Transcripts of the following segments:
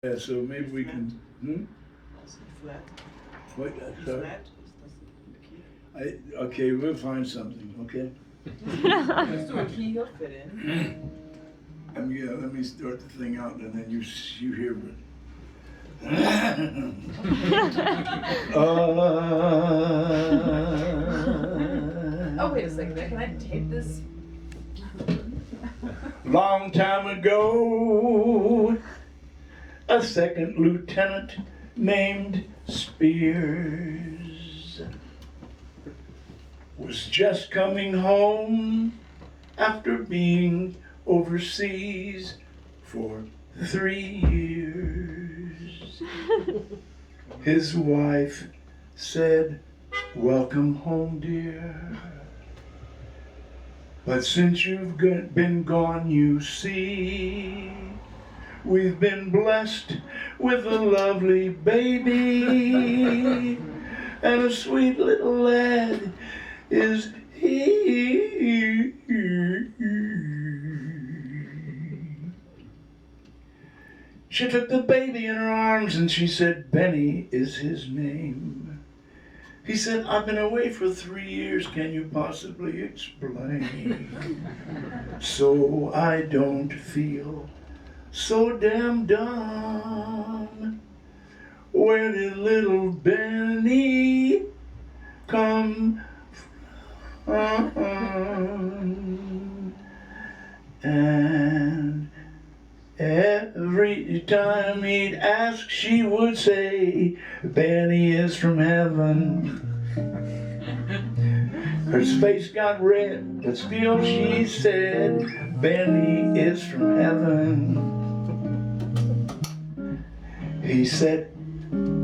Yeah, so maybe we can. Flat. What? Sorry. Flat. Okay, we'll find something. Okay. Let's do a key. He'll fit in. Let me start the thing out, and then you hear it. Oh, wait a second. Can I tape this? Long time ago, a second lieutenant named Spears was just coming home after being overseas for 3 years. His wife said, "Welcome home, dear. But since you've been gone, you see, we've been blessed with a lovely baby, and a sweet little lad is he." She took the baby in her arms and she said, "Benny is his name." He said, "I've been away for 3 years, can you possibly explain? So I don't feel so damn dumb. Where did little Benny come from?" And every time he'd ask, she would say, "Benny is from heaven." Her face got red, but still she said, "Benny is from heaven." He said,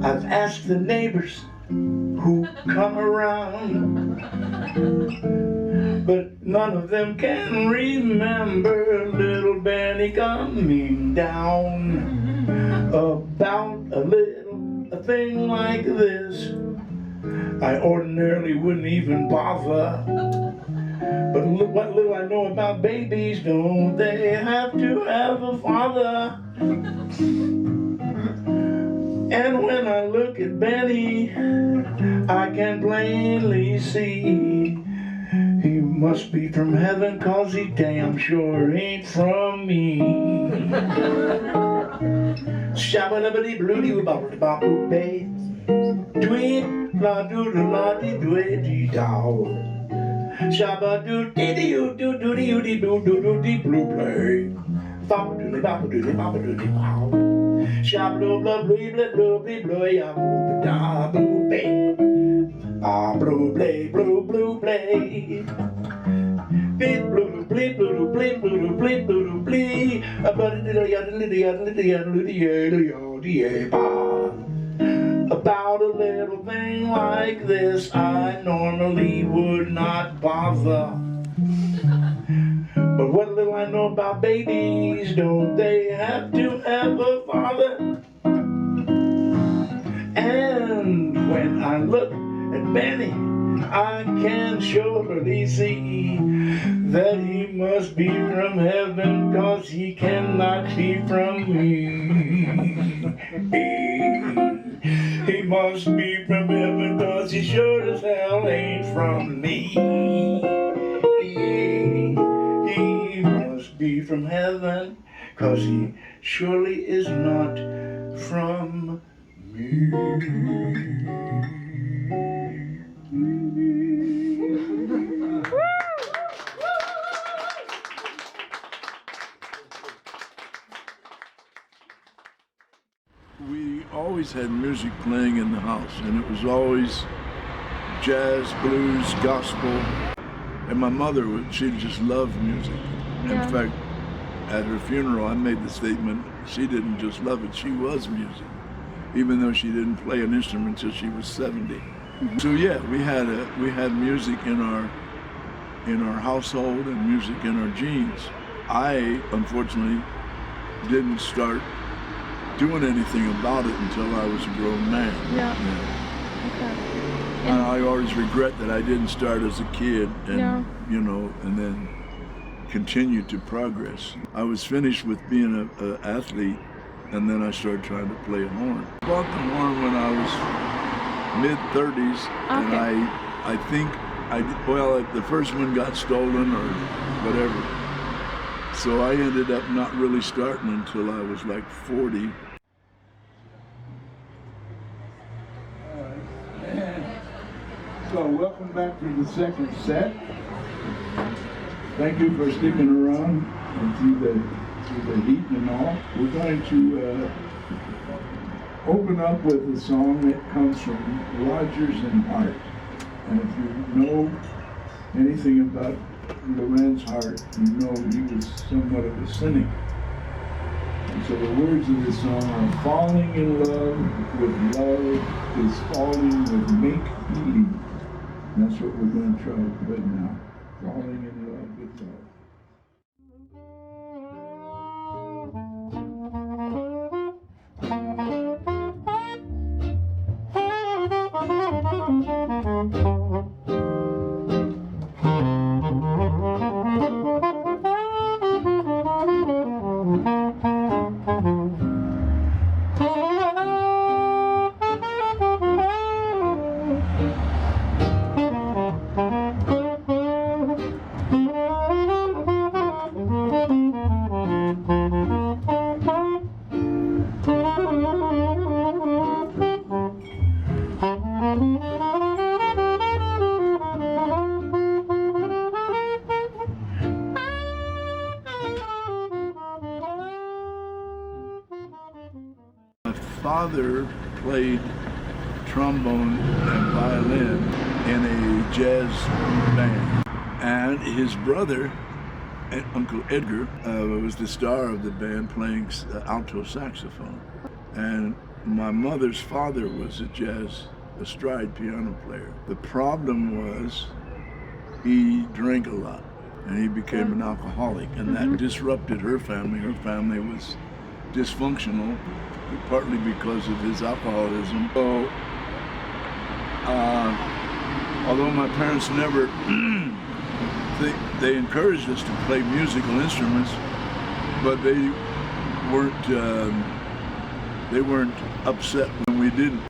"I've asked the neighbors who come around, but none of them can remember little Benny coming down. About a thing like this, I ordinarily wouldn't even bother. But what little I know about babies, don't they have to have a father? And when I look at Benny, I can plainly see he must be from heaven, 'cause he damn sure ain't from me. Shabba-dabba-dee-blue-dee-woo-bop-dee-bop-boo-bay, dwee-la-doo-la-dee-dwee-dee-dow, shabba-doo-dee-dee-doo-doo-doo-dee-blue-blue-play, bop-a-doodly-bop-a-doodly-bop-a-doodly-bow, shabba-doo-blah-blue-blah-blue-blah-boo-bay, ah-blue-blay-blue-blue-blay. Bleep blue bleep blue bleep blue bleep blue bleep. About a little thing like this, I normally would not bother. But what little I know about babies, don't they have to have a father? And when I look at Benny, I can surely see that he must be from heaven, 'cause he cannot be from me. He must be from heaven, 'cause he sure as hell ain't from me. He must be from heaven, 'cause he surely is not from me. We always had music playing in the house, and it was always jazz, blues, gospel. And my mother, she just loved music. Yeah. In fact, at her funeral, I made the statement, she didn't just love it, she was music, even though she didn't play an instrument until she was 70. Mm-hmm. So yeah, we had music in our household and music in our genes. I, unfortunately, didn't start doing anything about it until I was a grown man. Yeah. Okay. And I always regret that I didn't start as a kid and, and then continue to progress. I was finished with being an athlete and then I started trying to play a horn. I bought the horn when I was mid-30s, and I think the first one got stolen or whatever. So I ended up not really starting until I was like 40. So welcome back to the second set. Thank you for sticking around and through the heat and all. We're going to open up with a song that comes from Rodgers and Hart. And if you know anything about Loren's Hart, you know he was somewhat of a cynic. And so the words of this song are, falling in love with love is falling with make-believe. And that's what we're going to try right now. Falling in love with love. Father played trombone and violin in a jazz band, and his brother, Uncle Edgar, was the star of the band playing alto saxophone. And my mother's father was a stride piano player. The problem was he drank a lot and he became an alcoholic, and that disrupted her family. Her family was dysfunctional, partly because of his alcoholism. So, although my parents never, they encouraged us to play musical instruments, but they weren't upset when we didn't.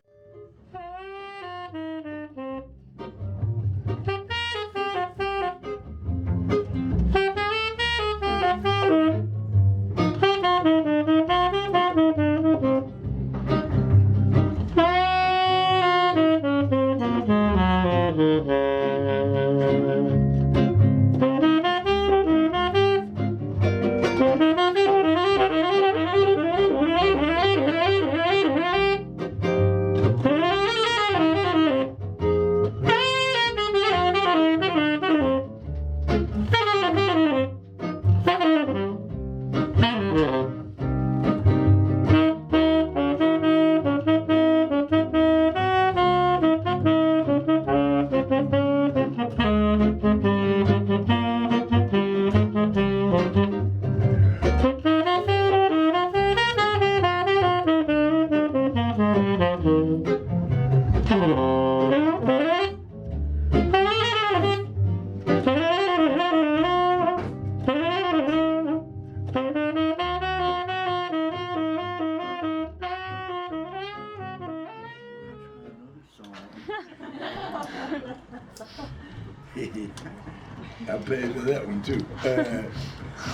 I paid for that one too.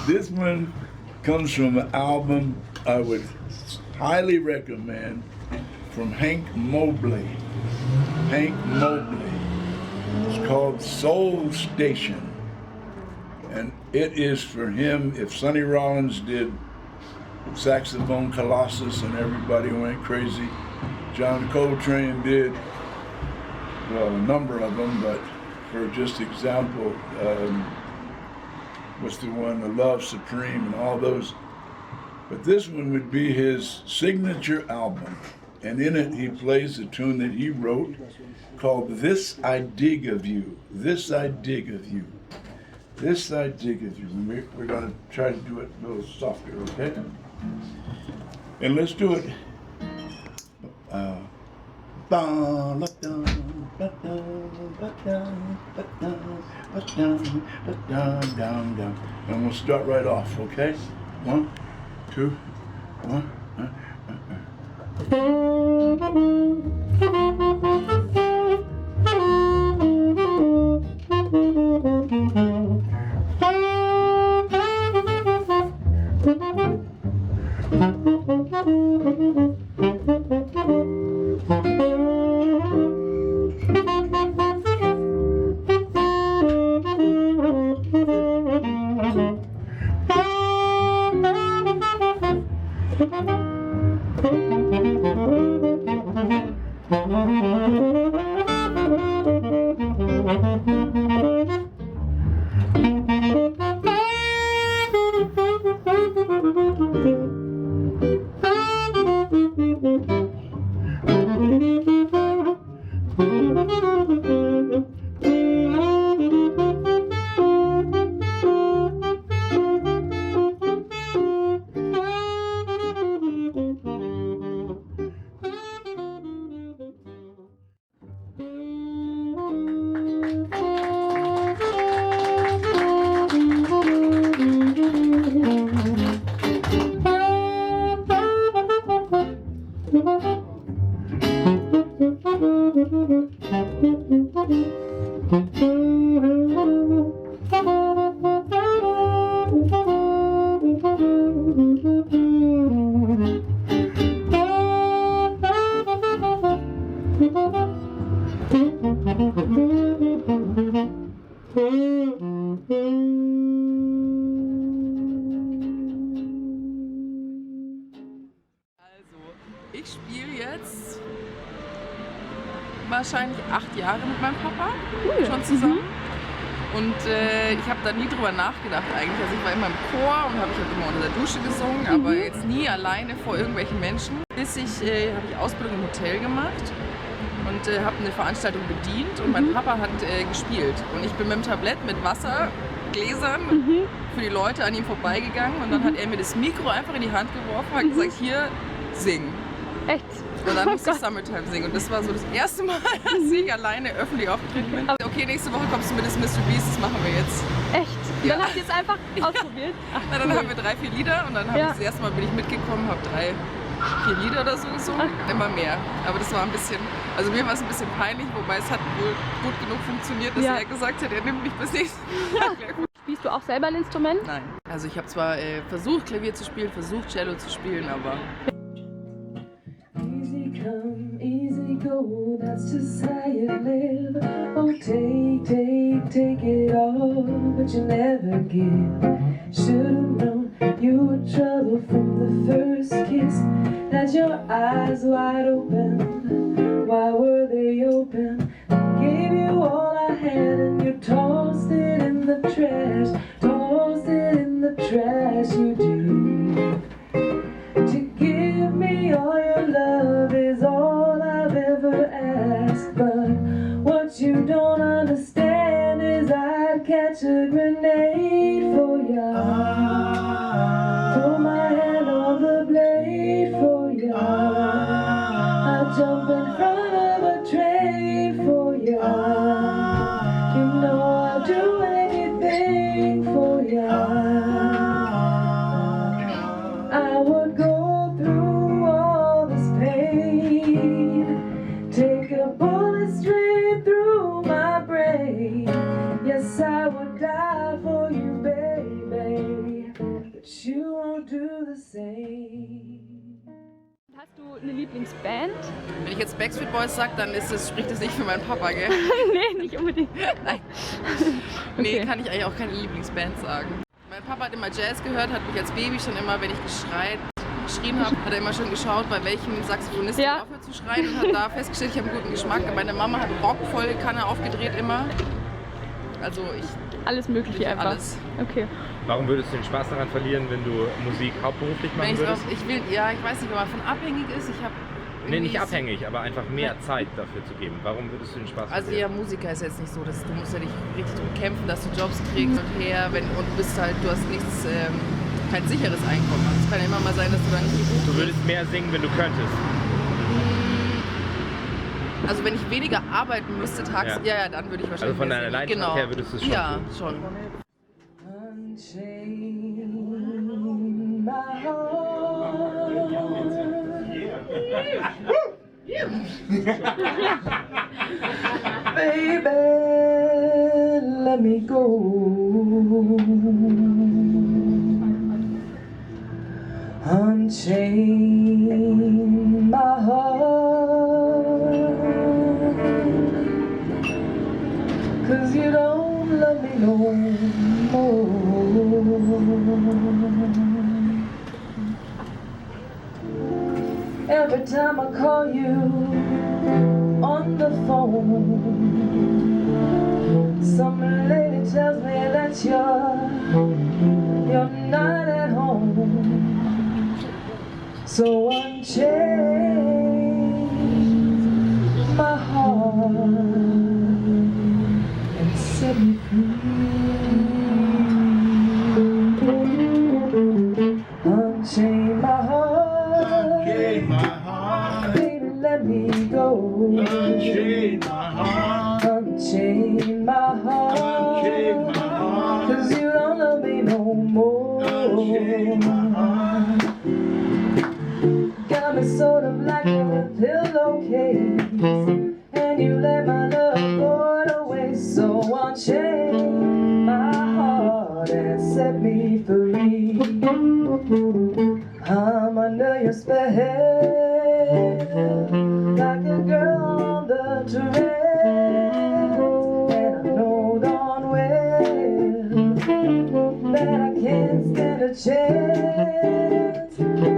This one comes from an album I would highly recommend from Hank Mobley. Hank Mobley. It's called Soul Station. And it is for him, if Sonny Rollins did Saxophone Colossus and everybody went crazy, John Coltrane did, well, a number of them, but for just example, what's the one, The Love Supreme and all those. But this one would be his signature album. And in it, he plays a tune that he wrote called This I Dig of You. This I Dig of You. This I Dig of You. We're going to try to do it a little softer, okay? And let's do it. And we'll start right off, okay? 1, 2, 1. Ich spiele jetzt wahrscheinlich 8 Jahre mit meinem Papa schon zusammen. Und ich habe da nie drüber nachgedacht eigentlich. Also ich war immer im Chor und habe halt immer unter der Dusche gesungen, aber jetzt nie alleine vor irgendwelchen Menschen. Bis habe ich Ausbildung im Hotel gemacht und habe eine Veranstaltung bedient und mein Papa hat gespielt. Und ich bin mit dem Tablett mit Wassergläsern für die Leute an ihm vorbeigegangen und dann hat er mir das Mikro einfach in die Hand geworfen und hat gesagt, hier, sing. Echt? Und dann musste ich Summertime singen und das war so das erste Mal, dass ich alleine öffentlich aufgetreten bin. Okay, nächste Woche kommst du mit das Mr. Beast, das machen wir jetzt. Echt? Ja. Dann habt ihr es einfach ausprobiert? Ach, Na, dann haben wir 3, 4 Lieder und dann habe ich das erste Mal bin ich mitgekommen, habe 3, 4 Lieder oder so gesungen. Immer mehr. Aber das war ein bisschen, also mir war es ein bisschen peinlich, wobei es hat wohl gut genug funktioniert, dass er gesagt hat, er nimmt mich bis nächstes Mal. Spielst du auch selber ein Instrument? Nein. Also ich habe zwar versucht Klavier zu spielen, versucht Cello zu spielen, aber... Easy go, that's just how you live. Oh, take it all, but you never give. Should've known you were trouble from the first kiss. Had your eyes wide open, why were they open? Gave you all I had and you tossed it in the trash. Tossed it in the trash, you did. To give me all your love is all I've ever asked. But what you don't understand is I'd catch a grenade for ya. Throw my hand on the blade for ya. I'd jump in front of a train for ya. You know I'll do anything for ya. I would go through all this pain, take a bullet straight through my brain. Yes, I would die for you, baby, but you won't do the same. Hast du eine Lieblingsband? Wenn ich jetzt Backstreet Boys sage, dann spricht das nicht für meinen Papa, gell? Nee, nicht unbedingt. Nein. Nee, kann ich eigentlich auch keine Lieblingsband sagen. Mein Papa hat immer Jazz gehört, hat mich als Baby schon immer, wenn ich geschrien habe, hat er immer schon geschaut, bei welchem Saxophonisten ich aufhört zu schreien und hat da festgestellt, ich habe einen guten Geschmack. Meine Mama hat Rock voll Kanne aufgedreht immer. Also alles Mögliche einfach. Alles. Okay. Warum würdest du den Spaß daran verlieren, wenn du Musik hauptberuflich machen würdest? Ich weiß nicht, ob man davon abhängig ist. Nee, nicht abhängig, aber einfach mehr Zeit dafür zu geben. Warum würdest du den Spaß Also verlieren? ja, Musiker ist jetzt nicht so, dass du musst ja nicht richtig drum kämpfen, dass du Jobs kriegst und her, und du bist halt, du hast nichts, kein sicheres Einkommen. Es kann ja immer mal sein, dass du da nicht gut Du würdest mehr singen, wenn du könntest. Also wenn ich weniger arbeiten müsste tags, ja, dann würde ich wahrscheinlich Also von deiner mehr singen. Leidenschaft her würdest du es schon schon. Unchain my heart. Baby, let me go. Unchain my heart, 'cause you don't love me no more. Every time I call you on the phone, some lady tells me that you're not at home. So unchain my heart and set me free. Unchain my heart, Unchain my heart, baby, let me go. unchain my heart, Unchain my heart, unchain my heart, 'cause you don't love me no more. unchain my heart. Got me sort of like a pillowcase, and you let my love go to waste. So unchain my heart and set me free. I'm under your spell, like a girl on the trail, and I know darn well that I can't stand a chance.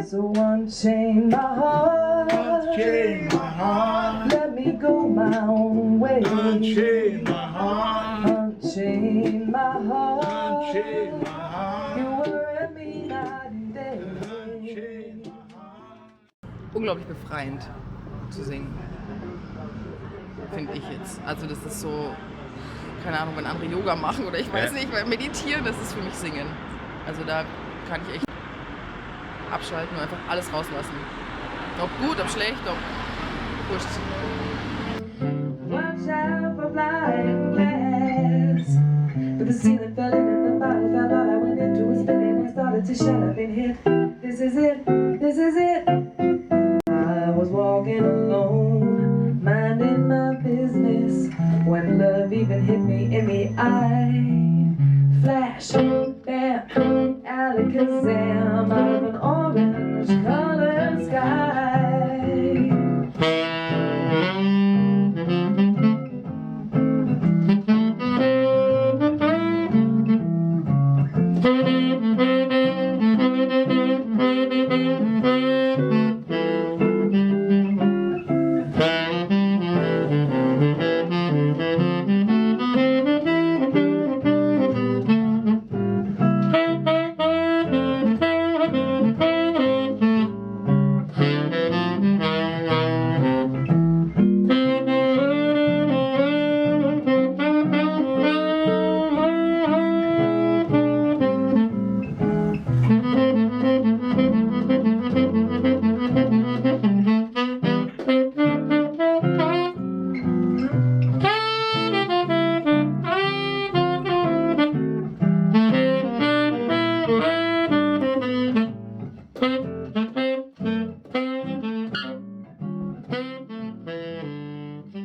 So unchain my heart, Unchain my heart, let me go my own way. unchain my heart, Unchain my heart, unchain my heart, you worry me night and day. unchain my heart. Unglaublich befreiend zu singen, finde ich jetzt. Also das ist so, keine Ahnung, wenn andere Yoga machen oder ich weiß nicht, weil meditieren, das ist für mich Singen. Also da kann ich echt abschalten und einfach alles rauslassen. Ob gut, ob schlecht, ob wurscht. Watch out for flying glass, but the ceiling fell in and the bottle fell out. I went into a spin and I started to shut up and hit. This is it, this is it. I was walking alone, minding my business, when love even hit me in the eye. Flash, bam, alakazam, out of an orange-colored sky.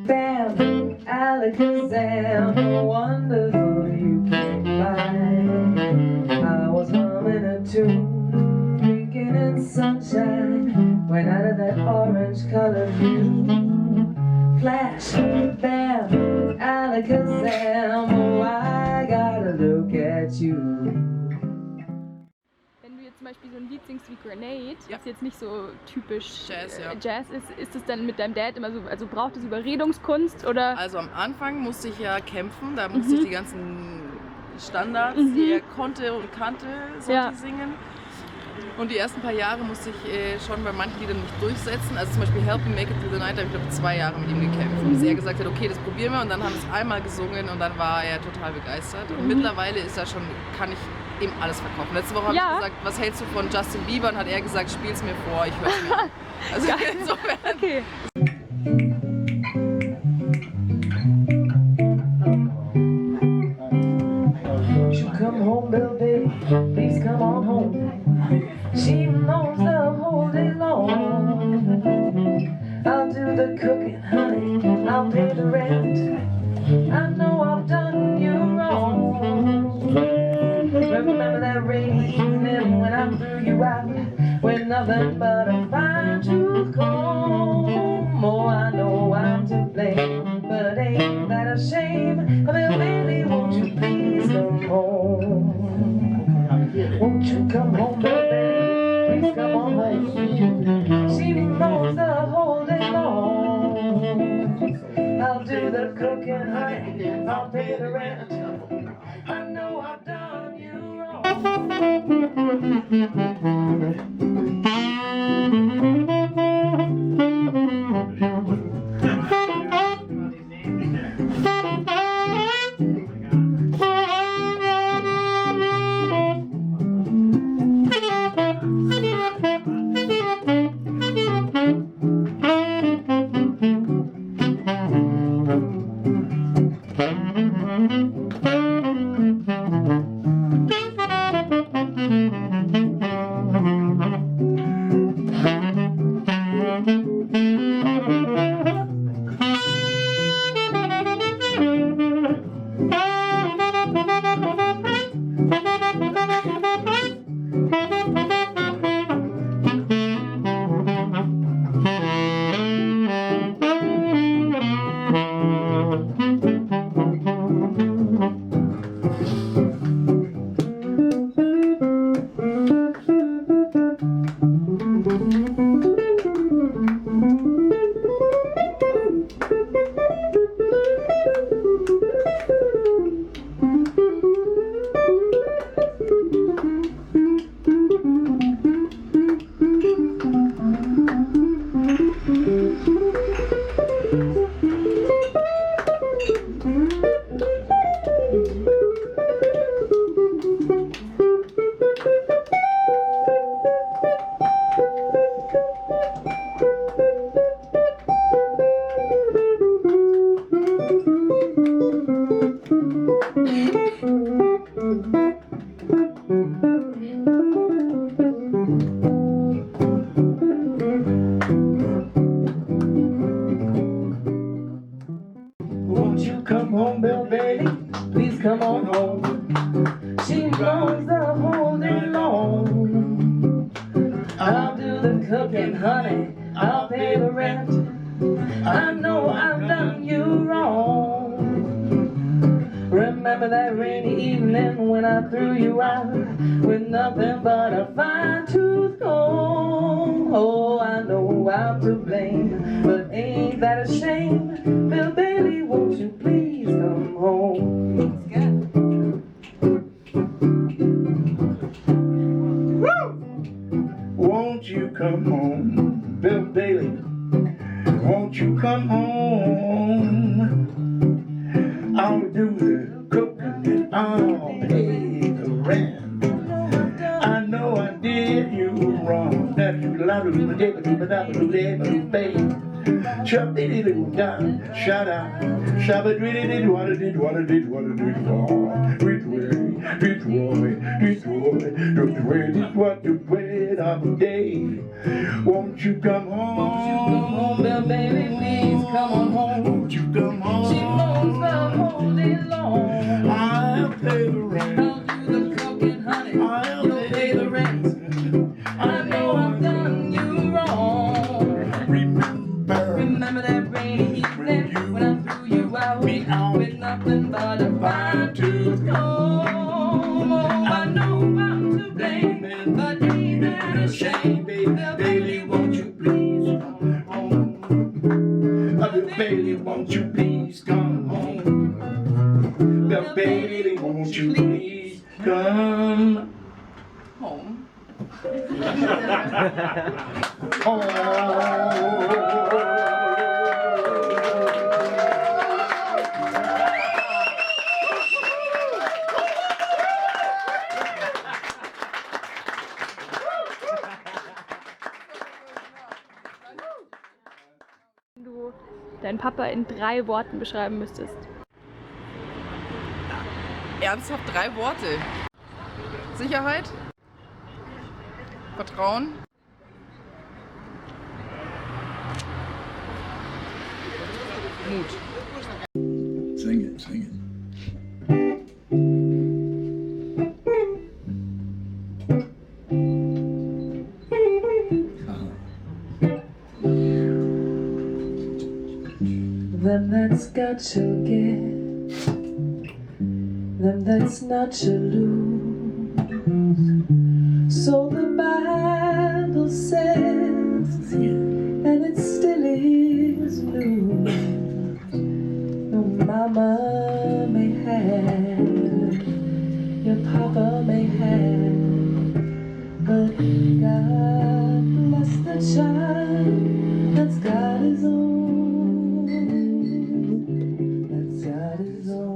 Bam, alakazam, no wonderful you came by. I was humming a tune, drinking in sunshine, when out of that orange-colored view. Flash, bam, alakazam, oh I gotta look at you. Wenn du jetzt zum Beispiel so ein Lied singst wie Grenade, Ja. was jetzt nicht so typisch Jazz, ja. Jazz ist es dann mit deinem Dad immer so, also braucht es Überredungskunst oder? Also am Anfang musste ich ja kämpfen, da musste ich die ganzen Standards, die er konnte und kannte, sollte ich singen. Und die ersten paar Jahre musste ich schon bei manchen Liedern mich durchsetzen. Also zum Beispiel Help Me Make It Through the Night, da habe ich glaube 2 Jahre mit ihm gekämpft. Und bis er gesagt hat, okay, das probieren wir. Und dann haben wir es einmal gesungen und dann war er total begeistert. Und mittlerweile ist er schon, kann ich ihm alles verkaufen. Letzte Woche habe ich gesagt, was hältst du von Justin Bieber? Und hat er gesagt, spiel's mir vor, ich höre es mir an. Also insofern. Okay. You come home, little baby, please come on home. She moans the whole day long. Remember that rainy evening when I threw you out with nothing but a fine tooth comb? Oh, I know I'm to blame, but ain't that a shame? Well, baby, won't you please come home? Won't you come home, baby? Please come on home. She moans the whole day long. I'll do the cooking, honey. I'll pay the rent. I know I've done you wrong. Won't you come home, Bill Bailey? Please come on home. She moans the whole day long. I'll do the cooking, honey. I'll pay the rent. I know I've done you wrong. Remember that rainy evening when I threw you out with nothing but a fine tooth comb? Oh, I know I'm to blame, but ain't that a shame? Bill Bailey, won't you please come home? Won't you come home, Bill Bailey? Won't you come home? I'll do the cooking and I'll pay the rent. I know I did you wrong. That you la do the day, do the baby. Chop did it down, shout out, shabba did what it did, what it did, what it did, which way, what the way of the day. Won't you come home? Won't you come home, Bill Bailey? Please come on home. Won't you come home? She moans the whole day long. I'll pay the rent. I'll do the cooking, honey. You'll pay the rent. I know I've done you wrong. Remember that rainy evening when I threw you out with nothing but a fine tooth comb? Oh, I know I'm to blame, but ain't that a shame? Bill Bailey, won't you please come home? Bill Bailey, won't you please come home? Bill Bailey, won't you please come Home. Wenn du deinen Papa in 3 Worten beschreiben müsstest. Ernsthaft 3 Worte. Sicherheit, Vertrauen, Mut. Sing it, sing it. that's got to get, them that's not to lose. So the Bible says, and it still is news. Your mama may have, your papa may have, but God bless the child that's got his own, that's got his own.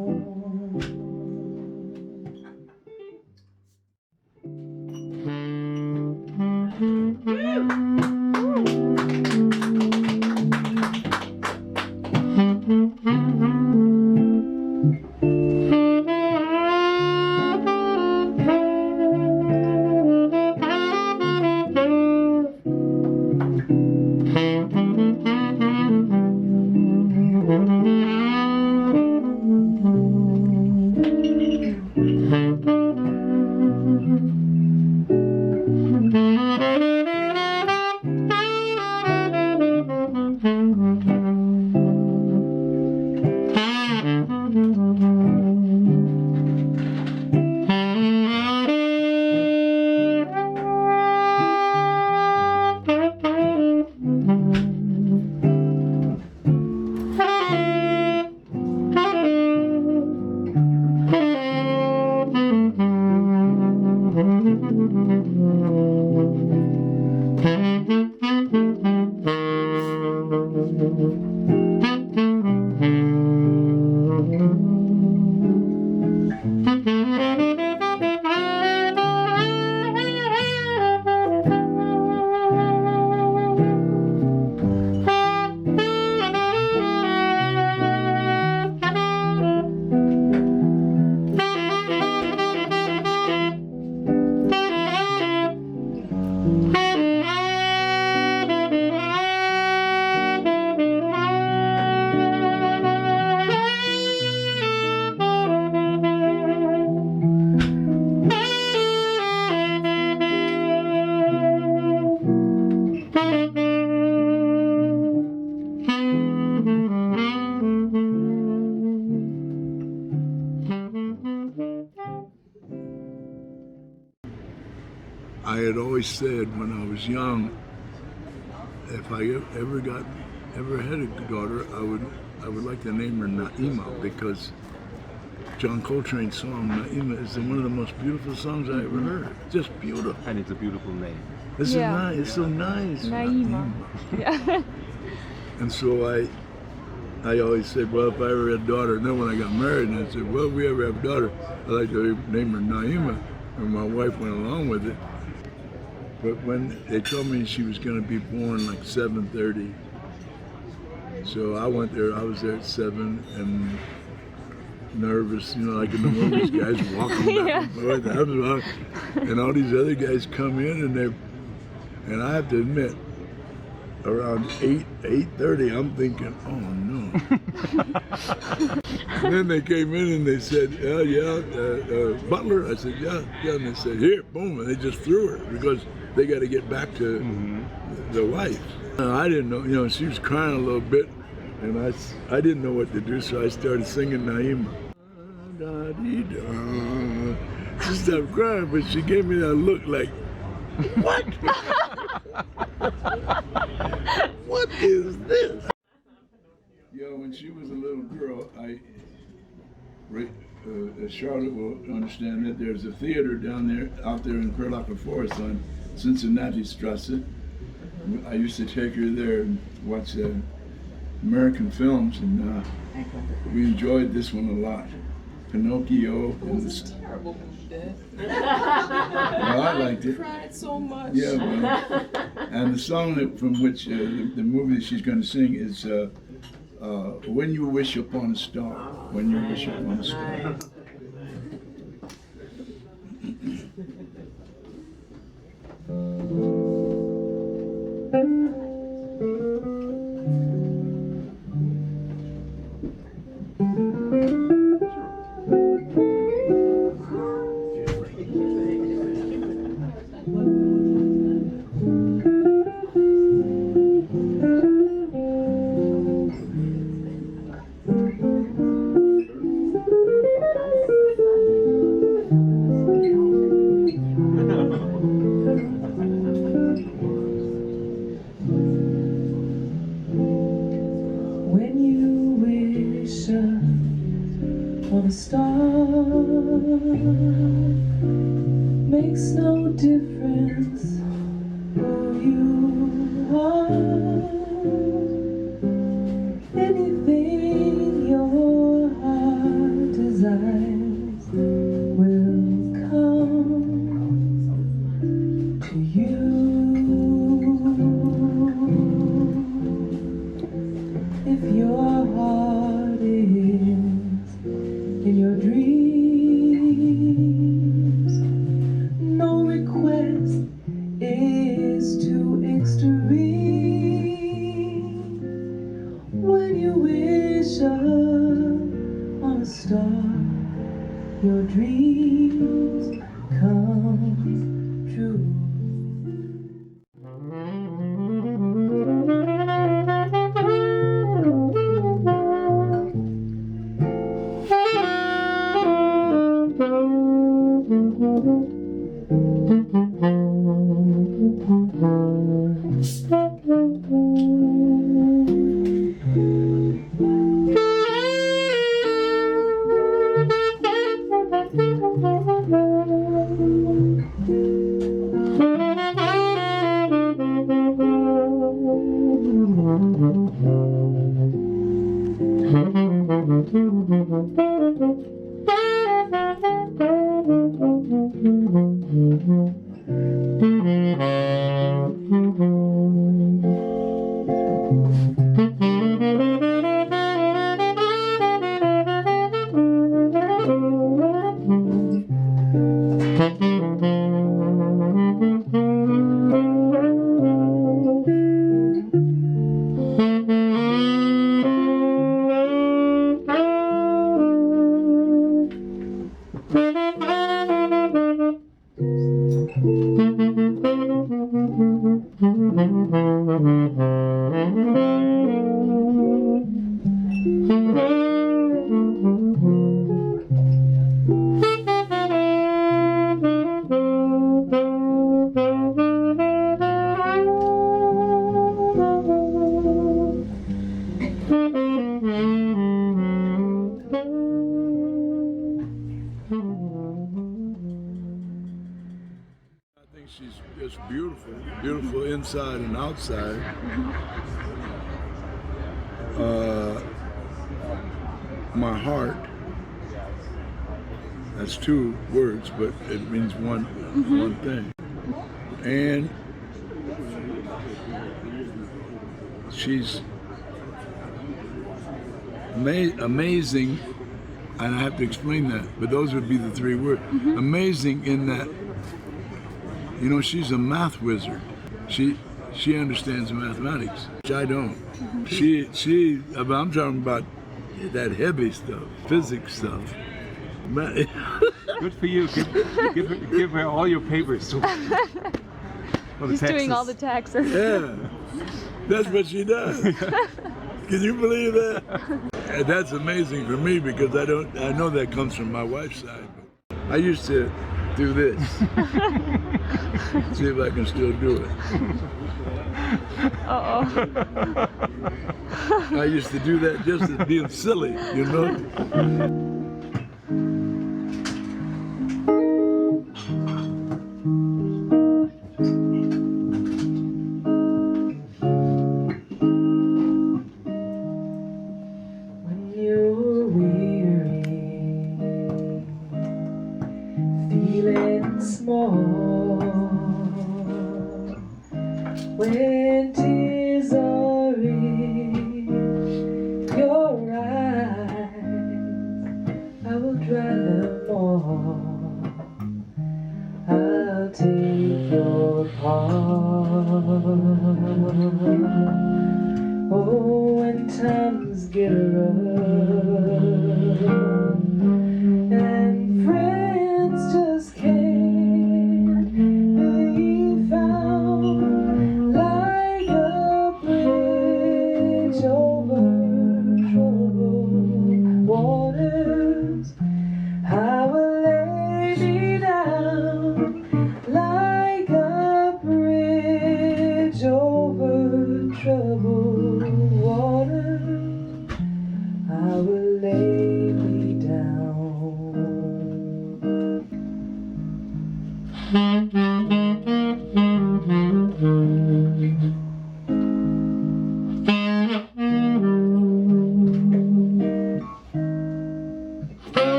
I had always said when I was young, if I ever had a daughter, I would like to name her Naima, because John Coltrane's song Naima is one of the most beautiful songs I ever heard. Just beautiful. And it's a beautiful name. It's nice. It's so nice. Naima. Yeah. And so I always said, well, if I ever had a daughter, and then when I got married, and I said, well, if we ever have a daughter, I'd like to name her Naima, and my wife went along with it. But when they told me she was going to be born like 7:30, so I went there. I was there at 7 and nervous, you know, like in the movies, guys walking back and forth. And all these other guys come in, and I have to admit, around 8:30, I'm thinking, oh no. And then they came in and they said, Butler. I said, yeah. And they said, here, boom, and they just threw her because they got to get back to the wife. I didn't know, you know, she was crying a little bit, and I didn't know what to do, so I started singing Naima. She stopped crying, but she gave me that look like, what? What is this? Yeah, when she was a little girl, Charlotte will understand that there's a theater out there in Kurlacher Forest on Cincinnati Strasse. I used to take her there and watch American films, and we enjoyed this one a lot. Pinocchio. It was a terrible movie, Dad. Well, I liked it. I cried so much. Yeah, well, and the song from which the movie she's going to sing is When You Wish Upon a Star. When You Wish Upon a Star. no difference who you are. Anything your heart desires will come to you. If your heart is in your dreams, no request is too extreme. When you wish on a star, your dreams come true. She's just beautiful, beautiful inside and outside. My heart, that's two words, but it means one thing. And she's amazing, and I have to explain that, but those would be the three words. Amazing in that, you know, she's a math wizard. She understands mathematics, which I don't. I'm talking about that heavy stuff, physics stuff. Good for you. Give her all your papers. For the He's doing taxes. all the taxes. Yeah, that's what she does. Can you believe that? And that's amazing for me because I know that comes from my wife's side. I used to do this. See if I can still do it. Uh-oh. I used to do that just as being silly, you know? When you're weary, feeling small, when tears are in your eyes, I will dry them all. I'll take your part. Oh, when times get rough and friends just can't be found, like a bridge over troubled waters, I will lay me down like a bridge over troubled water. I will lay me down.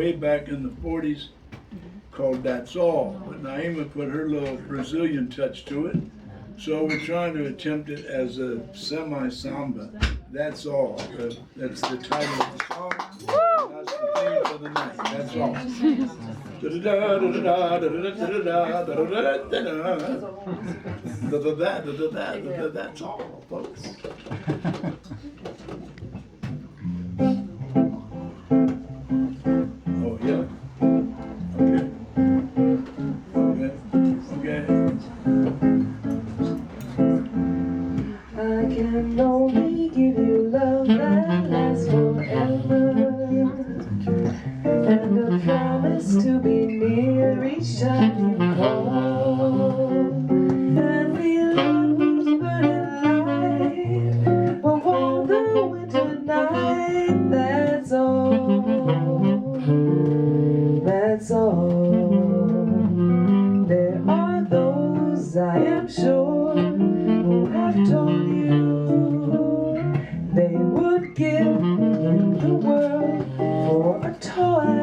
way back in the 40s called That's All. But Naima put her little Brazilian touch to it. So we're trying to attempt it as a semi-samba. That's all. That's the title of the song. That's the theme for the night. That's all. That's all, folks. Oh, yeah. Okay. Okay. I can only give you love that lasts forever, and a promise to be near each time you call. And feel love who's burning light will warm the winter night. That's all. That's all. There are those, I am sure, who have told you they would give you the world for a toy.